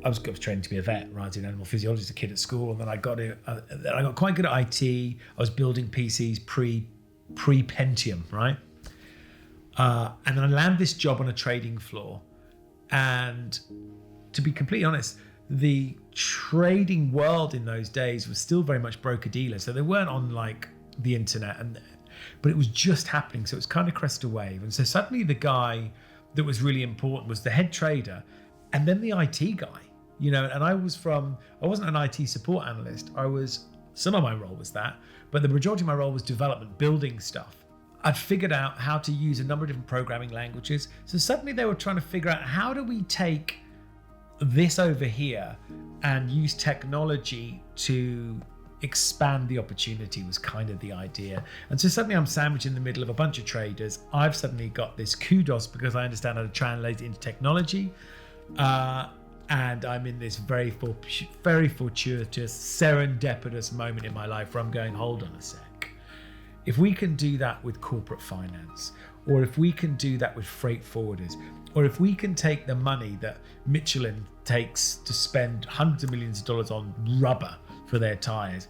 I was training to be a vet, right? I did animal physiology as a kid at school, and then I got quite good at IT. I was building PCs pre-Pentium, right? And I landed this job on a trading floor. And to be completely honest, the trading world in those days was still very much broker-dealer. So they weren't on like the internet, but it was just happening. So it was kind of crest a wave. And so suddenly the guy that was really important was the head trader and then the IT guy, you know, and I wasn't an IT support analyst. Some of my role was that, but the majority of my role was development, building stuff. I'd figured out how to use a number of different programming languages. So suddenly they were trying to figure out, how do we take this over here and use technology to expand the opportunity, was kind of the idea. And so suddenly I'm sandwiched in the middle of a bunch of traders. I've suddenly got this kudos because I understand how to translate it into technology. And I'm in this very fortuitous, serendipitous moment in my life where I'm going, hold on a sec. If we can do that with corporate finance, or if we can do that with freight forwarders, or if we can take the money that Michelin takes to spend hundreds of millions of dollars on rubber for their tires,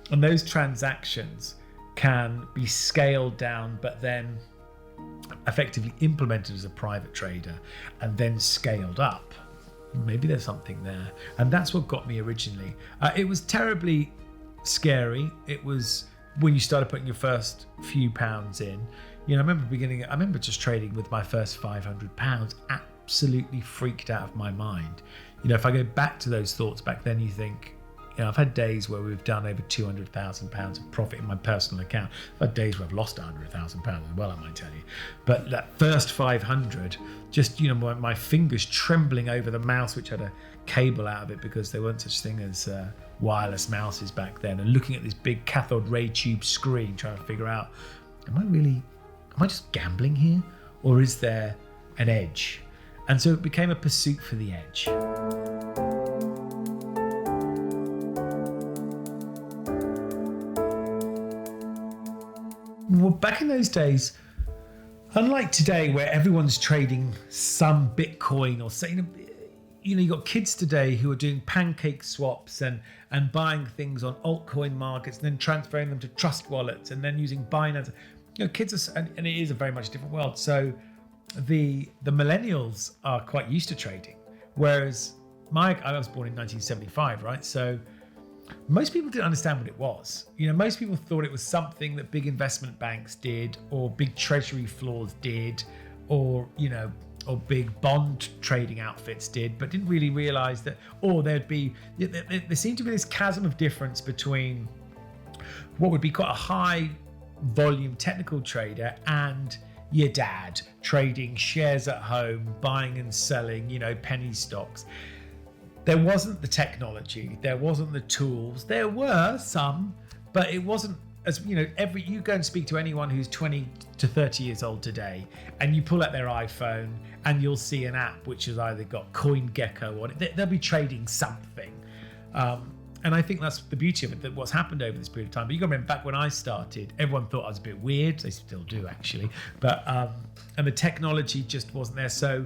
and those transactions can be scaled down, but then effectively implemented as a private trader and then scaled up, maybe there's something there. And that's what got me originally. It was terribly scary. It was when you started putting your first few pounds in. You know, I remember just trading with my first £500, absolutely freaked out of my mind. You know, if I go back to those thoughts back then, you think, you know, I've had days where we've done over £200,000 of profit in my personal account. I've had days where I've lost £100,000 as well, I might tell you. But that first 500, just, you know, my fingers trembling over the mouse, which had a cable out of it because there weren't such thing as wireless mouses back then, and looking at this big cathode ray tube screen, trying to figure out, am I just gambling here, or is there an edge? And so it became a pursuit for the edge. Well, back in those days, unlike today where everyone's trading some Bitcoin or say, you know, you got kids today who are doing pancake swaps and buying things on altcoin markets and then transferring them to trust wallets and then using Binance. You know, kids are, and it is a very much different world. So the millennials are quite used to trading, whereas I was born in 1975, right? So most people didn't understand what it was. You know, most people thought it was something that big investment banks did, or big treasury floors did, or, you know, or big bond trading outfits did, but didn't really realize that, there seemed to be this chasm of difference between what would be quite a high volume technical trader and your dad trading shares at home, buying and selling, you know, penny stocks. There wasn't the technology, there wasn't the tools. There were some, but it wasn't as, you know, you go and speak to anyone who's 20 to 30 years old today, and you pull out their iPhone and you'll see an app which has either got CoinGecko on it. They'll be trading something. And I think that's the beauty of it, that what's happened over this period of time. But you got to remember, back when I started, everyone thought I was a bit weird. They still do, actually. But and the technology just wasn't there. So,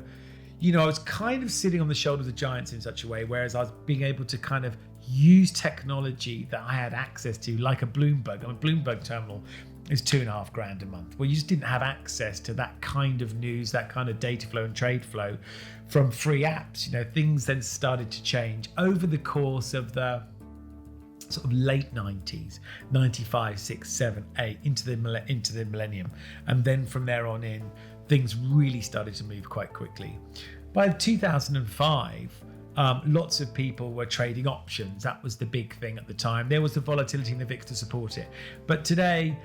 you know, I was kind of sitting on the shoulders of giants in such a way, whereas I was being able to kind of use technology that I had access to, like a Bloomberg. I mean, Bloomberg terminal is $2,500 a month. Well, you just didn't have access to that kind of news, that kind of data flow and trade flow from free apps. You know, things then started to change over the course of the sort of late 90s, 95, 6, 7, 8, into the millennium. And then from there on in, things really started to move quite quickly. By 2005, lots of people were trading options. That was the big thing at the time. There was the volatility in the VIX to support it. But today,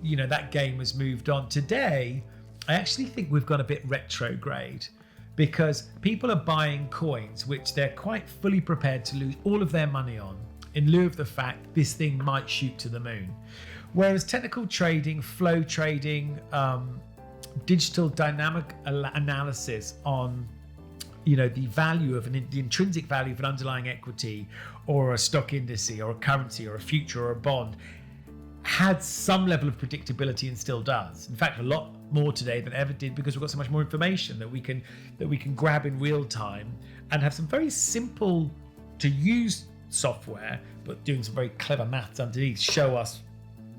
you know, that game has moved on. Today, I actually think we've got a bit retrograde, because people are buying coins which they're quite fully prepared to lose all of their money on, in lieu of the fact this thing might shoot to the moon. Whereas technical trading, flow trading, digital dynamic analysis on, you know, the value of the intrinsic value of an underlying equity or a stock indice or a currency or a future or a bond had some level of predictability and still does. In fact, a lot more today than ever did, because we've got so much more information that we can grab in real time and have some very simple to use software, but doing some very clever maths underneath show us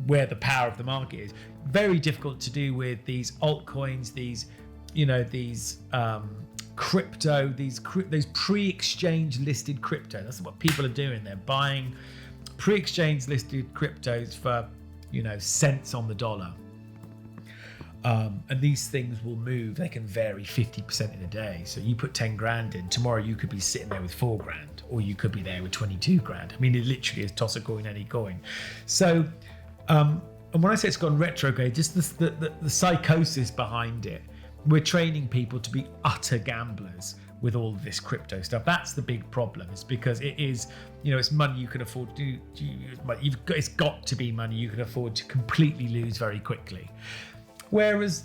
where the power of the market is. Very difficult to do with these altcoins, these crypto, those pre-exchange listed crypto. That's what people are doing. They're buying pre-exchange listed cryptos for cents on the dollar. And these things will move. They can vary 50% in a day. So you put 10 grand in, tomorrow you could be sitting there with 4 grand, or you could be there with 22 grand. I mean, it literally is toss a coin, any coin. So, and when I say it's gone retrograde, just the psychosis behind it. We're training people to be utter gamblers with all this crypto stuff. That's the big problem. It's because it is, it's money you can afford to. It's got to be money you can afford to completely lose very quickly. Whereas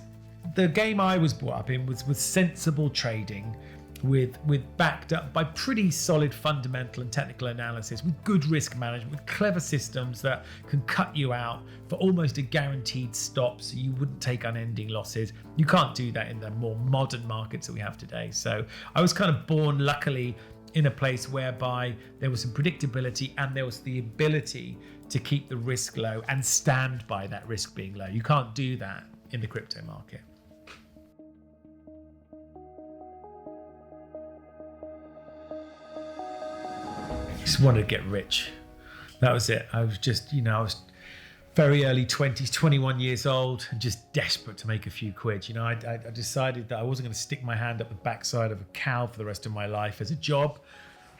the game I was brought up in was sensible trading, with backed up by pretty solid fundamental and technical analysis, with good risk management, with clever systems that can cut you out for almost a guaranteed stop, so you wouldn't take unending losses. You can't do that in the more modern markets that we have today. So I was kind of born, luckily, in a place whereby there was some predictability and there was the ability to keep the risk low and stand by that risk being low. You can't do that in the crypto market. Just wanted to get rich. That was it. I was just, I was very early 20s, 21 years old, and just desperate to make a few quid. I decided that I wasn't going to stick my hand up the backside of a cow for the rest of my life as a job.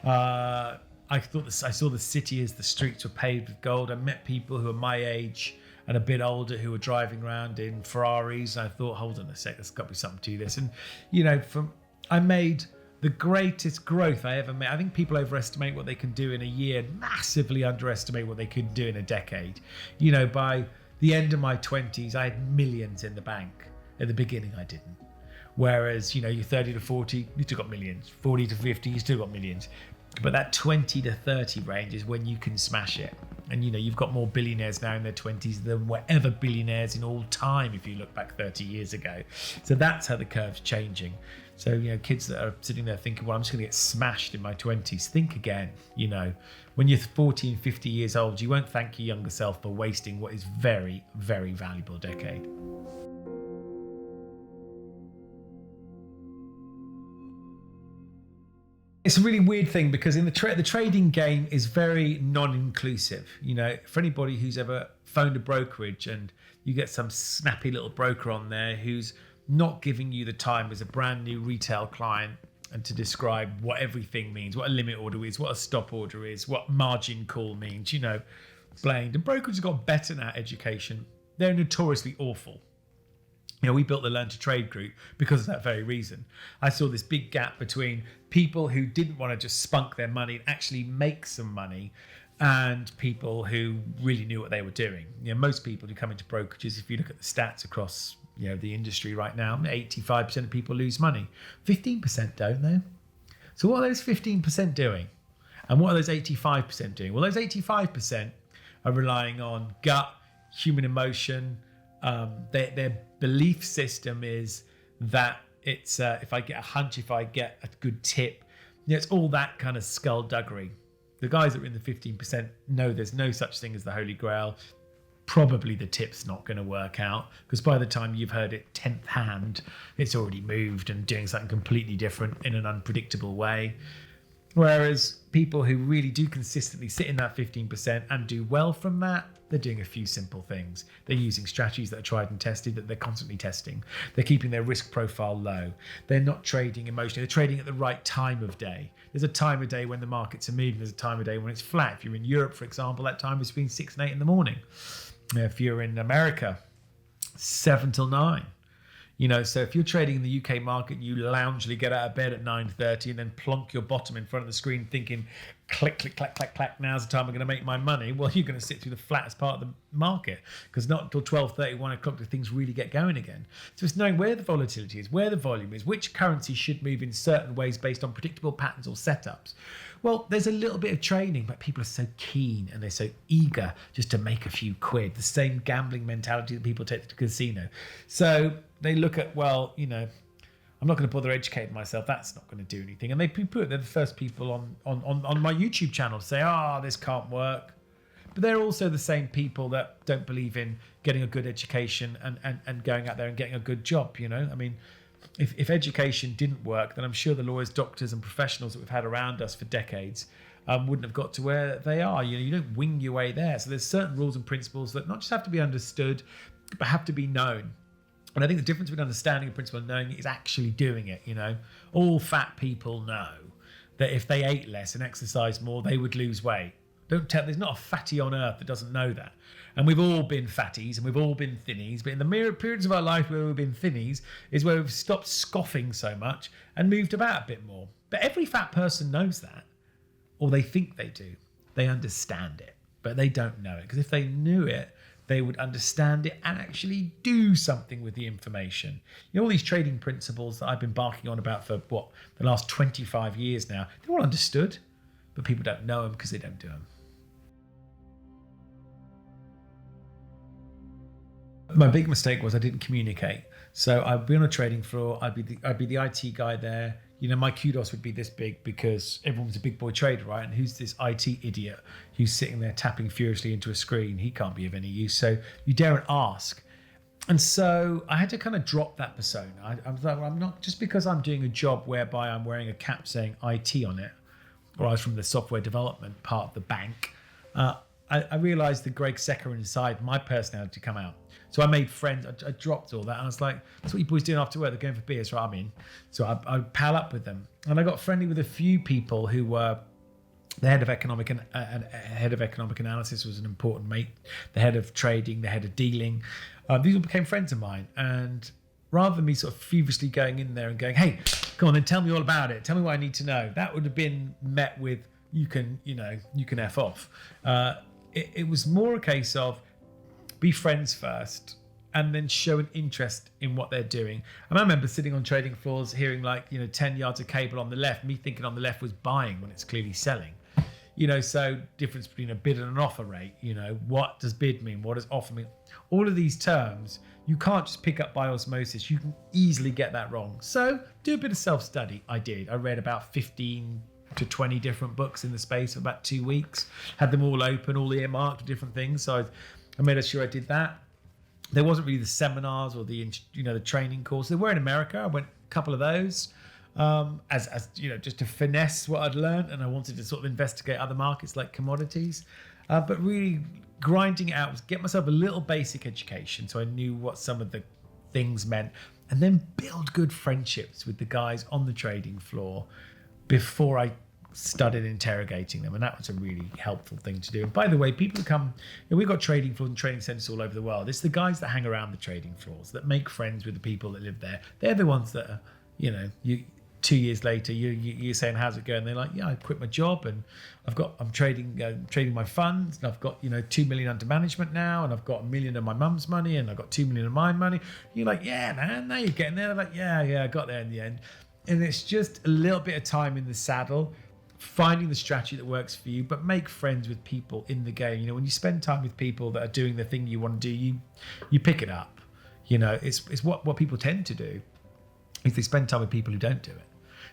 I saw the city as the streets were paved with gold. I met people who were my age and a bit older who were driving around in Ferraris. And I thought, hold on a sec, there's got to be something to this. And, I made the greatest growth I ever made. I think people overestimate what they can do in a year, massively underestimate what they could do in a decade. By the end of my 20s, I had millions in the bank. At the beginning, I didn't. Whereas, you're 30 to 40, you still got millions. 40 to 50, you still got millions. But that 20 to 30 range is when you can smash it. And, you've got more billionaires now in their 20s than were ever billionaires in all time, if you look back 30 years ago. So that's how the curve's changing. So, kids that are sitting there thinking, well, I'm just going to get smashed in my 20s. Think again. When you're 40 and 50 years old, you won't thank your younger self for wasting what is very, very valuable decade. It's a really weird thing because in the trading game is very non-inclusive. For anybody who's ever phoned a brokerage and you get some snappy little broker on there who's not giving you the time as a brand new retail client and to describe what everything means, what a limit order is, what a stop order is, what margin call means, blamed. And brokers have got better now education. They're notoriously awful. We built the Learn to Trade group because of that very reason. I saw this big gap between people who didn't want to just spunk their money and actually make some money, and people who really knew what they were doing. Most people who come into brokerages, if you look at the stats across the industry right now, 85% of people lose money. 15% don't, though. So what are those 15% doing? And what are those 85% doing? Well, those 85% are relying on gut, human emotion. Their belief system is that it's if I get a hunch, if I get a good tip, it's all that kind of skullduggery. The guys that are in the 15% know there's no such thing as the Holy Grail. Probably the tip's not going to work out, because by the time you've heard it 10th hand, it's already moved and doing something completely different in an unpredictable way. Whereas people who really do consistently sit in that 15% and do well from that, they're doing a few simple things. They're using strategies that are tried and tested, that they're constantly testing. They're keeping their risk profile low. They're not trading emotionally. They're trading at the right time of day. There's a time of day when the markets are moving. There's a time of day when it's flat. If you're in Europe, for example, that time is between 6 and 8 in the morning. If you're in America, 7 till 9. So if you're trading in the UK market, you loungily get out of bed at 9:30 and then plonk your bottom in front of the screen thinking, click, click, clack, clack, clack, now's the time I'm going to make my money. Well, you're going to sit through the flattest part of the market, because not until 12:30, 1 o'clock do things really get going again. So it's knowing where the volatility is, where the volume is, which currency should move in certain ways based on predictable patterns or setups, Well, there's a little bit of training, but people are so keen and they're so eager just to make a few quid. The same gambling mentality that people take to the casino. So they look at, well, I'm not going to bother educating myself. That's not going to do anything. And they're the first people on my YouTube channel to say, this can't work. But they're also the same people that don't believe in getting a good education and going out there and getting a good job, I mean, if education didn't work, then I'm sure the lawyers, doctors and professionals that we've had around us for decades wouldn't have got to where they are. You don't wing your way there. So there's certain rules and principles that not just have to be understood, but have to be known. And I think the difference between understanding a principle and knowing it is actually doing it. All fat people know that if they ate less and exercised more, they would lose weight. There's not a fatty on earth that doesn't know that. And we've all been fatties and we've all been thinnies, but in the periods of our life where we've been thinnies is where we've stopped scoffing so much and moved about a bit more. But every fat person knows that, or they think they do. They understand it, but they don't know it. Because if they knew it, they would understand it and actually do something with the information. All these trading principles that I've been barking on about for the last 25 years now, they're all understood, but people don't know them because they don't do them. My big mistake was I didn't communicate. So I'd be on a trading floor. I'd be the IT guy there. My kudos would be this big because everyone's a big boy trader, right? And who's this IT idiot who's sitting there tapping furiously into a screen? He can't be of any use. So you daren't ask. And so I had to kind of drop that persona. I was like, well, I'm not, just because I'm doing a job whereby I'm wearing a cap saying IT on it, or I was from the software development part of the bank, I realized the Greg Secker inside my personality come out. So I made friends. I dropped all that, and I was like, "That's what you boys doing after work? They're going for beers, right? I'm in." So I pal up with them, and I got friendly with a few people who were the head of economic and head of economic analysis was an important mate. The head of trading, the head of dealing. These all became friends of mine, and rather than me sort of feverishly going in there and going, "Hey, come on, then tell me all about it. Tell me what I need to know," that would have been met with, "You can F off." It was more a case of be friends first and then show an interest in what they're doing. And I remember sitting on trading floors hearing 10 yards of cable on the left, me thinking on the left was buying when it's clearly selling. So difference between a bid and an offer rate, what does bid mean? What does offer mean? All of these terms, you can't just pick up by osmosis. You can easily get that wrong. So do a bit of self-study. I did. I read about 15 to 20 different books in the space of about 2 weeks, had them all open, all earmarked, different ththings. So I made sure I did that. There wasn't really the seminars or the training course. They were in America. I went a couple of those as just to finesse what I'd learned, and I wanted to sort of investigate other markets like commodities. But really grinding it out was get myself a little basic education so I knew what some of the things meant, and then build good friendships with the guys on the trading floor before I started interrogating them. And that was a really helpful thing to do. And by the way, people who come, we've got trading floors and training centers all over the world. It's the guys that hang around the trading floors that make friends with the people that live there. They're the ones that are, you 2 years later, you're saying, how's it going? They're like, yeah, I quit my job and I'm trading my funds, and I've got 2 million under management now, and I've got 1 million of my mum's money, and I've got 2 million of my money. You're like, yeah, man, now you're getting there. They're like, yeah, I got there in the end. And it's just a little bit of time in the saddle, finding the strategy that works for you, but make friends with people in the game. When you spend time with people that are doing the thing you want to do, you pick it up. It's what people tend to do is they spend time with people who don't do it.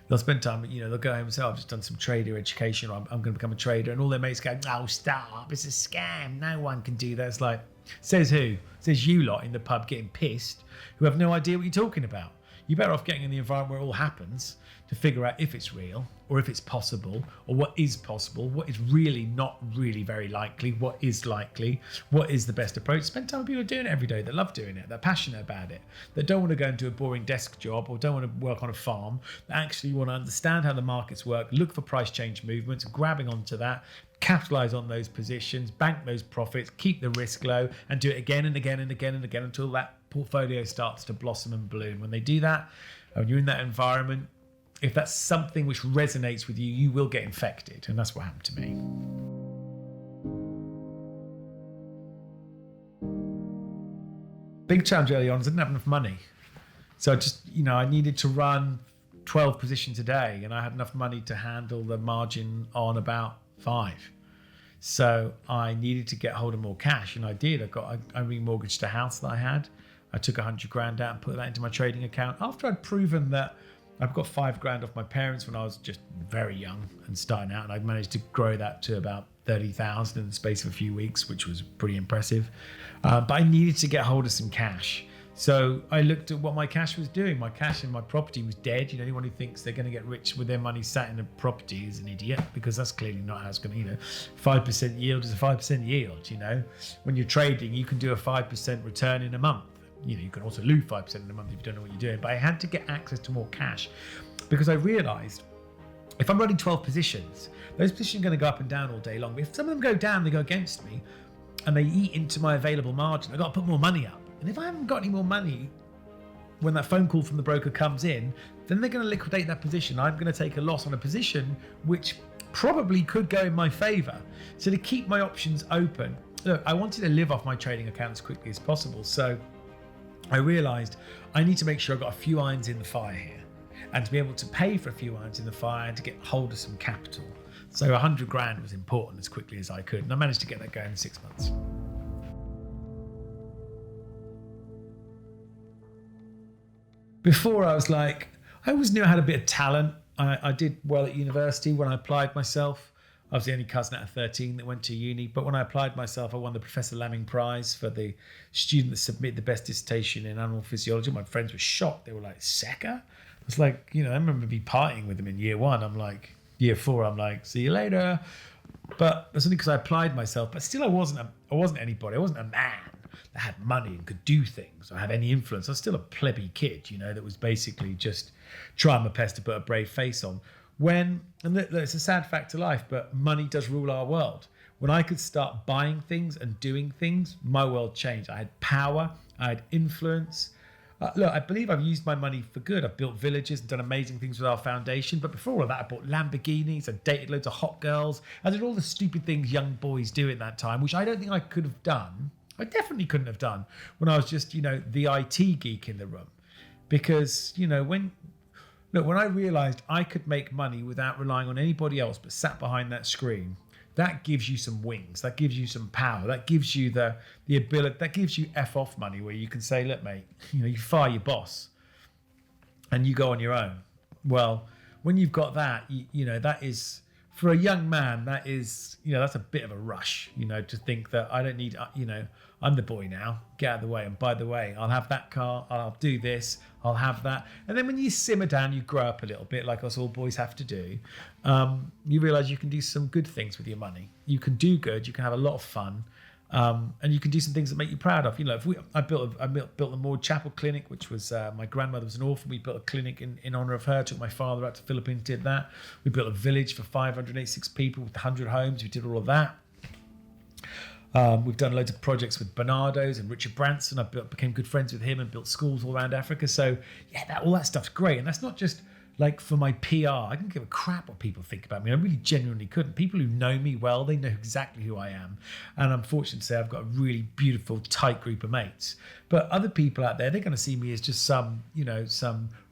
They'll spend time, they'll go home and say, I've just done some trader education, or I'm going to become a trader. And all their mates go, oh, stop, it's a scam. No one can do that. It's like, says who? Says you lot in the pub getting pissed who have no idea what you're talking about. You're better off getting in the environment where it all happens to figure out if it's real, or if it's possible, or what is possible, what is really not really very likely, what is likely, what is the best approach. Spend time with people who are doing it every day, that love doing it, that are passionate about it, that don't want to go into a boring desk job or don't want to work on a farm, that actually want to understand how the markets work, look for price change movements, grabbing onto that, capitalize on those positions, bank those profits, keep the risk low, and do it again and again and again and again until that portfolio starts to blossom and bloom. When they do that, when you're in that environment, if that's something which resonates with you, you will get infected. And that's what happened to me. Big challenge early on is I didn't have enough money. So I just, I needed to run 12 positions a day, and I had enough money to handle the margin on about 5. So I needed to get hold of more cash, and I did. I remortgaged a house that I had. I took 100 grand out and put that into my trading account after I'd proven that I've got 5 grand off my parents when I was just very young and starting out, and I managed to grow that to about 30,000 in the space of a few weeks, which was pretty impressive. But I needed to get hold of some cash. So I looked at what my cash was doing. My cash in my property was dead. Anyone who thinks they're going to get rich with their money sat in a property is an idiot, because that's clearly not how it's going to, 5% yield is a 5% yield, When you're trading, you can do a 5% return in a month. You can also lose 5% in a month if you don't know what you're doing. But I had to get access to more cash, because I realized if I'm running 12 positions, those positions are going to go up and down all day long. But if some of them go down, they go against me and they eat into my available margin. I've got to put more money up. And if I haven't got any more money when that phone call from the broker comes in, then they're going to liquidate that position. I'm going to take a loss on a position which probably could go in my favor. So to keep my options open, look, I wanted to live off my trading account as quickly as possible. So I realized I need to make sure I've got a few irons in the fire here. And to be able to pay for a few irons in the fire, to get hold of some capital. So 100 grand was important as quickly as I could. And I managed to get that going in 6 months. Before, I was like, I always knew I had a bit of talent. I did well at university when I applied myself. I was the only cousin out of 13 that went to uni. But when I applied myself, I won the Professor Lamming Prize for the student that submitted the best dissertation in animal physiology. My friends were shocked. They were like, Secker? It's like, I remember me partying with them in year 1. I'm like, year 4, I'm like, see you later. But that's only because I applied myself. But still, I wasn't anybody. I wasn't a man that had money and could do things or have any influence. I was still a plebby kid, that was basically just trying my best to put a brave face on. And it's a sad fact of life, but money does rule our world. When I could start buying things and doing things, my world changed. I had power, I had influence. Look, I believe I've used my money for good. I've built villages and done amazing things with our foundation. But before all of that, I bought Lamborghinis, I dated loads of hot girls. I did all the stupid things young boys do at that time, which I don't think I could have done. I definitely couldn't have done when I was just, the IT geek in the room. Because, when I realized I could make money without relying on anybody else but sat behind that screen, that gives you some wings, that gives you some power, that gives you the ability, that gives you F off money, where you can say, look, mate, you fire your boss and you go on your own. Well, when you've got that, that is, for a young man, that is, that's a bit of a rush, to think that I don't need, I'm the boy now, get out of the way. And by the way, I'll have that car, I'll do this, I'll have that. And then when you simmer down, you grow up a little bit, like us all boys have to do. You realize you can do some good things with your money. You can do good, you can have a lot of fun. And you can do some things that make you proud of. I built the Maud Chapel Clinic, which was my grandmother was an orphan. We built a clinic in honor of her. Took my father out to the Philippines, did that. We built a village for 586 people with 100 homes. We did all of that. We've done loads of projects with Bernardo's and Richard Branson. Became good friends with him and built schools all around Africa. So yeah, all that stuff's great. And that's not just like for my PR. I don't give a crap what people think about me. I really genuinely couldn't. People who know me well, they know exactly who I am. And I'm fortunate to say I've got a really beautiful, tight group of mates. But other people out there, they're going to see me as just some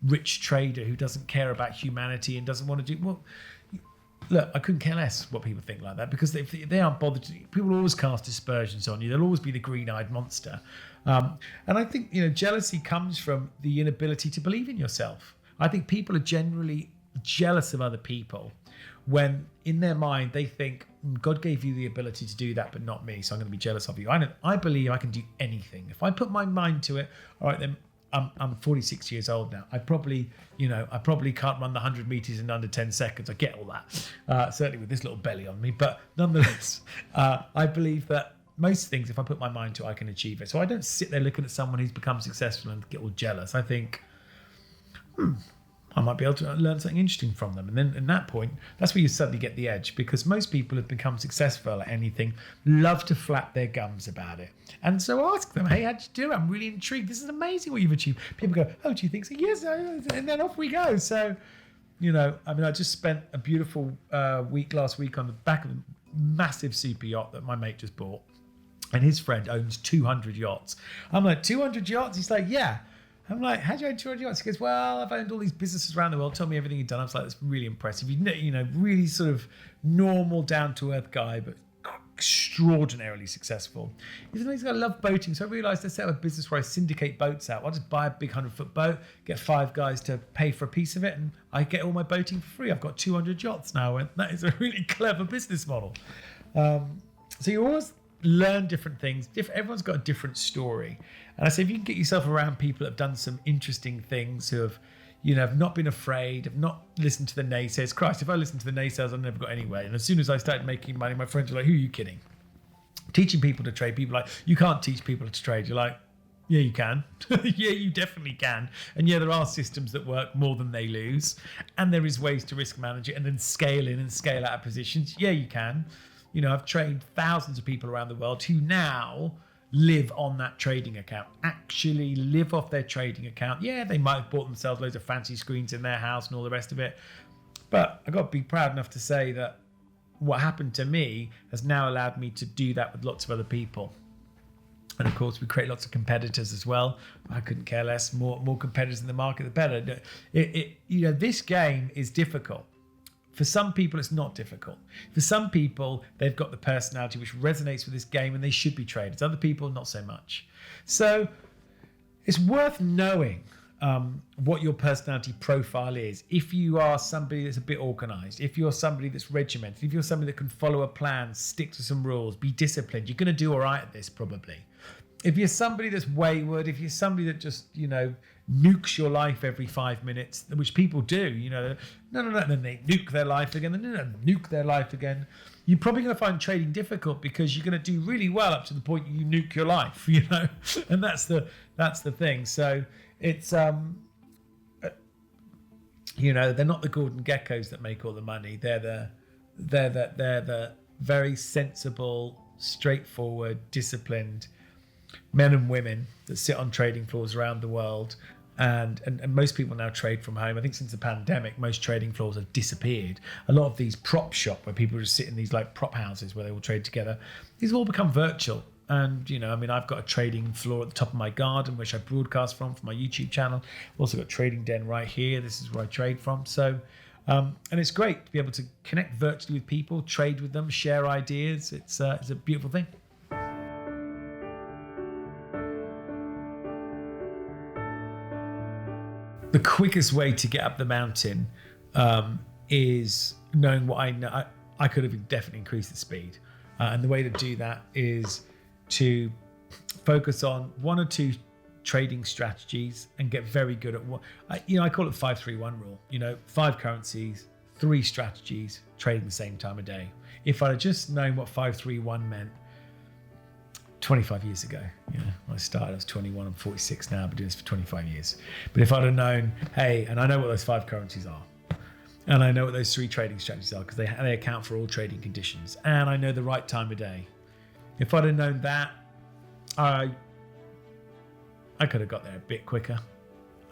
rich trader who doesn't care about humanity and doesn't want to do... Well, look, I couldn't care less what people think like that, because they aren't bothered to... People will always cast aspersions on you. They'll always be the green-eyed monster. And I think, jealousy comes from the inability to believe in yourself. I think people are generally jealous of other people when in their mind they think, God gave you the ability to do that, but not me, so I'm going to be jealous of you. I believe I can do anything. If I put my mind to it, all right, then I'm 46 years old now. I probably can't run the 100 meters in under 10 seconds. I get all that, certainly with this little belly on me. But nonetheless, I believe that most things, if I put my mind to it, I can achieve it. So I don't sit there looking at someone who's become successful and get all jealous. I think, I might be able to learn something interesting from them. And then at that point, that's where you suddenly get the edge, because most people have become successful at anything, love to flap their gums about it. And so ask them, hey, how'd you do it? I'm really intrigued. This is amazing what you've achieved. People go, oh, do you think so? Yes. And then off we go. So, I just spent a beautiful week last week on the back of a massive super yacht that my mate just bought. And his friend owns 200 yachts. I'm like, 200 yachts? He's like, yeah. I'm like, how do you own 200 yachts? He goes, well, I've owned all these businesses around the world. Tell me everything you've done. I was like, that's really impressive. You know, really sort of normal, down-to-earth guy, but extraordinarily successful. He said, I love boating. So I realized I set up a business where I syndicate boats out. I'll just buy a big 100-foot boat, get 5 guys to pay for a piece of it, and I get all my boating for free. I've got 200 yachts now, and that is a really clever business model. So you always learn different things. Everyone's got a different story. And I say, if you can get yourself around people that have done some interesting things, who have, you know, have not been afraid, have not listened to the naysayers. Christ, if I listened to the naysayers, I've never got anywhere. And as soon as I started making money, my friends were like, who are you kidding? Teaching people to trade, people are like, you can't teach people to trade. You're like, yeah, you can. Yeah, you definitely can. And yeah, there are systems that work more than they lose. And there is ways to risk manage it and then scale in and scale out of positions. Yeah, you can. You know, I've trained thousands of people around the world who now live on that trading account, actually live off their trading account. Yeah, they might have bought themselves loads of fancy screens in their house and all the rest of it. But I've got to be proud enough to say that what happened to me has now allowed me to do that with lots of other people. And of course, we create lots of competitors as well. I couldn't care less. More competitors in the market, the better. You know, this game is difficult. For some people, it's not difficult. For some people, they've got the personality which resonates with this game and they should be traders. Other people, not so much. So it's worth knowing what your personality profile is. If you are somebody that's a bit organized, if you're somebody that's regimented, if you're somebody that can follow a plan, stick to some rules, be disciplined, you're going to do all right at this probably. If you're somebody that's wayward, if you're somebody that just, you know, nukes your life every 5 minutes, which people do, you know, no, then they nuke their life again, nuke their life again. You're probably going to find trading difficult because you're going to do really well up to the point you nuke your life, you know, and that's the thing. So it's, you know, they're not the Gordon Geckos that make all the money. They're the very sensible, straightforward, disciplined men and women that sit on trading floors around the world. And most people now trade from home. I think since the pandemic, most trading floors have disappeared. A lot of these prop shop where people just sit in these like prop houses where they all trade together, these have all become virtual. And, you know, I mean, I've got a trading floor at the top of my garden, which I broadcast from for my YouTube channel. I've also got a trading den right here. This is where I trade from. So, and it's great to be able to connect virtually with people, trade with them, share ideas. It's a beautiful thing. The quickest way to get up the mountain is knowing what I know. I could have definitely increased the speed. And the way to do that is to focus on 1 or 2 trading strategies and get very good at what, I call it 5-3-1 rule. You know, 5 currencies, 3 strategies, trading the same time of day. If I'd have just known what 5-3-1 meant 25 years ago, you know, when I started, I was 21, I'm 46 now, I've been doing this for 25 years. But if I'd have known, hey, and I know what those 5 currencies are, and I know what those 3 trading strategies are because they account for all trading conditions, and I know the right time of day. If I'd have known that, I could have got there a bit quicker.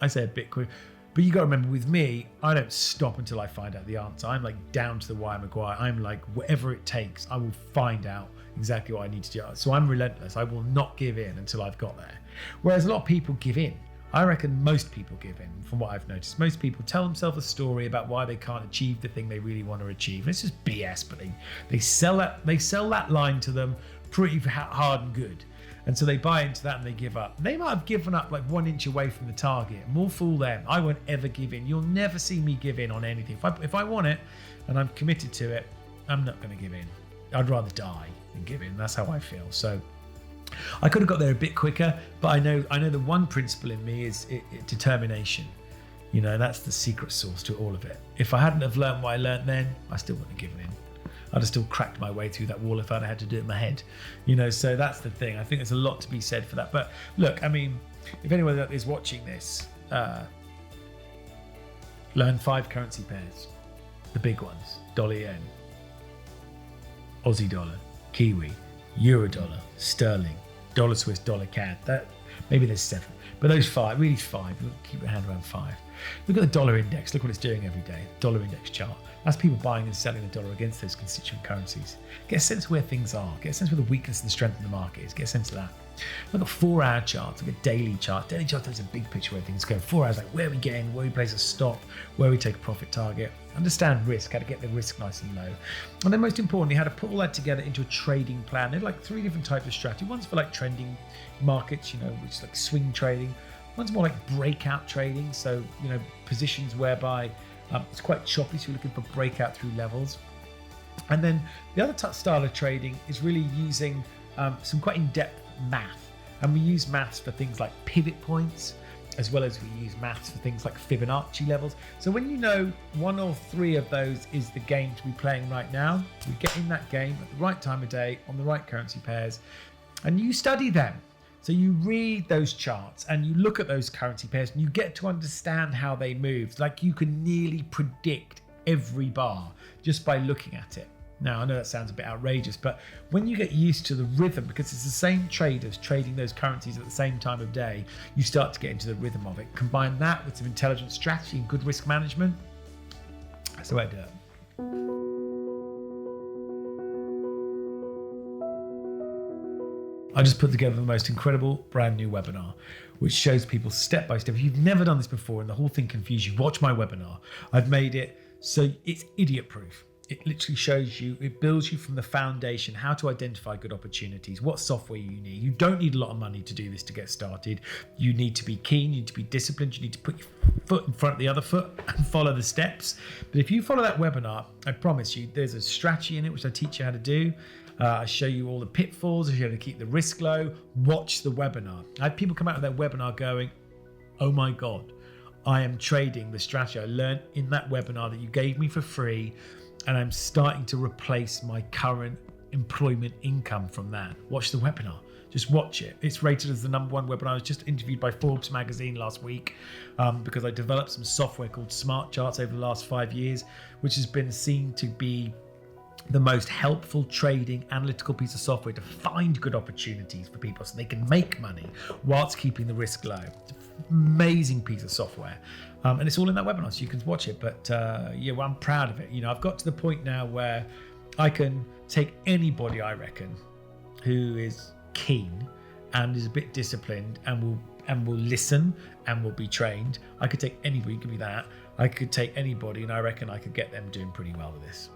I say a bit quicker. But you got to remember, with me, I don't stop until I find out the answer. I'm like down to the wire McGuire. I'm like, whatever it takes, I will find out exactly what I need to do. So I'm relentless. I will not give in until I've got there. Whereas a lot of people give in. I reckon most people give in, from what I've noticed. Most people tell themselves a story about why they can't achieve the thing they really want to achieve. And it's just BS, but they sell that line to them pretty hard and good. And so they buy into that and they give up. They might have given up like 1 inch away from the target. More fool them. I won't ever give in. You'll never see me give in on anything. If I want it and I'm committed to it, I'm not going to give in. I'd rather die than give in. That's how I feel. So I could have got there a bit quicker, but I know the one principle in me is determination. You know, that's the secret sauce to all of it. If I hadn't have learned what I learned then, I still wouldn't have given in. I'd have still cracked my way through that wall if I'd had to do it in my head. You know, so that's the thing. I think there's a lot to be said for that. But look, I mean, if anyone that is watching this, learn 5 currency pairs. The big ones: dollar yen, Aussie dollar, Kiwi, Euro dollar, sterling, dollar Swiss, dollar CAD. Maybe there's 7, but those 5, really 5. We'll keep your hand around 5. Look at the dollar index. Look what it's doing every day. Dollar index chart. That's people buying and selling the dollar against those constituent currencies. Get a sense of where things are. Get a sense of where the weakness and the strength of the market is. Get a sense of that. Look at 4-hour charts. Look at daily charts. Daily charts tells a big picture where things go. 4 hours, like where we get in, where we place a stop, where we take a profit target. Understand risk, how to get the risk nice and low. And then most importantly, how to put all that together into a trading plan. There are like 3 different types of strategy. One's for like trending markets, which is like swing trading. One's more like breakout trading. So, positions whereby it's quite choppy. So you're looking for breakout through levels. And then the other style of trading is really using some quite in-depth math. And we use maths for things like pivot points, as well as we use maths for things like Fibonacci levels. So when you know 1 or 3 of those is the game to be playing right now, you get in that game at the right time of day, on the right currency pairs, and you study them. So you read those charts and you look at those currency pairs and you get to understand how they move. Like you can nearly predict every bar just by looking at it. Now, I know that sounds a bit outrageous, but when you get used to the rhythm, because it's the same traders trading those currencies at the same time of day, you start to get into the rhythm of it. Combine that with some intelligent strategy and good risk management. That's the way I do it. I just put together the most incredible brand new webinar, which shows people step by step. If you've never done this before and the whole thing confused you, watch my webinar. I've made it so it's idiot proof. It literally shows you, it builds you from the foundation, how to identify good opportunities, what software you need. You don't need a lot of money to do this to get started. You need to be keen, you need to be disciplined, you need to put your foot in front of the other foot and follow the steps. But if you follow that webinar, I promise you, there's a strategy in it, which I teach you how to do. I show you all the pitfalls, I show you how to keep the risk low. Watch the webinar. I had people come out of that webinar going, oh my God, I am trading the strategy I learned in that webinar that you gave me for free, and I'm starting to replace my current employment income from that. Watch the webinar. Just watch it. It's rated as the #1 webinar. I was just interviewed by Forbes magazine last week because I developed some software called Smart Charts over the last 5 years, which has been seen to be the most helpful trading analytical piece of software to find good opportunities for people so they can make money whilst keeping the risk low. It's an amazing piece of software. And it's all in that webinar, so you can watch it. But well, I'm proud of it. I've got to the point now where I can take anybody, I reckon, who is keen and is a bit disciplined and will listen and will be trained. I could take anybody, give me that. I could take anybody, and I reckon I could get them doing pretty well with this.